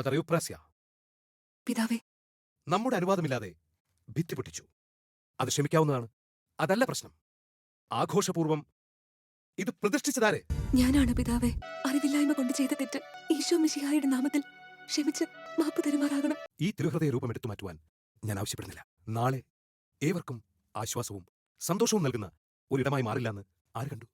Mother യുപ്രാസ്യ, പിതാവേ, നമ്മുടെ അനുവാദമില്ലാതെ ഭിത്തി പൊട്ടിച്ചു. അത് ക്ഷമിക്കാവുന്നതാണ്. അതല്ല പ്രശ്നം. ആഘോഷപൂർവം ഇത് പ്രതിഷ്ഠിച്ചതാരെ? ഞാനാണ് പിതാവേ. അറിവില്ലായ്മ കൊണ്ട് ചെയ്ത തെറ്റ് ഈശോ മിശിഹായുടെ നാമത്തിൽ ക്ഷമിച്ച് മാപ്പ് തരുമാറാകണം. ഈ തിരുഹൃദയ രൂപം എടുത്തു മാറ്റുവാൻ ഞാൻ ആവശ്യപ്പെടുന്നില്ല. നാളെ ഏവർക്കും ആശ്വാസവും സന്തോഷവും നൽകുന്ന ഒരിടമായി മാറില്ലെന്ന് ആര് കണ്ടു?